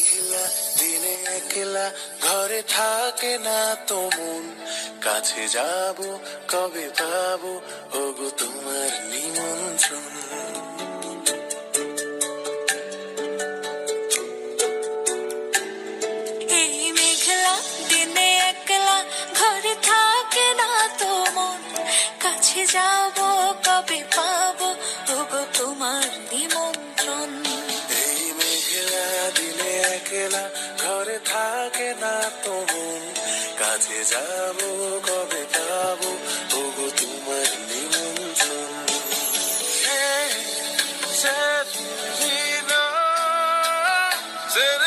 মেঘলা দিনে একলা ঘরে থাকে না তো মন, কাছে যাব কবে পাবো ওগো তোমার নিমন্ত্রণ। এই মেঘলা দিনে একলা ঘরে থাকে না তো মন, কাছে যাব কবে পাবো ওগো তোমার নিমন্ত্রণ। এই মেঘলা দিনে একলা ঘরে থাকে না তো মন, কাছে যাব কবে পাবো ওগো তোমার নিমন্ত্রণ। Said, you know, said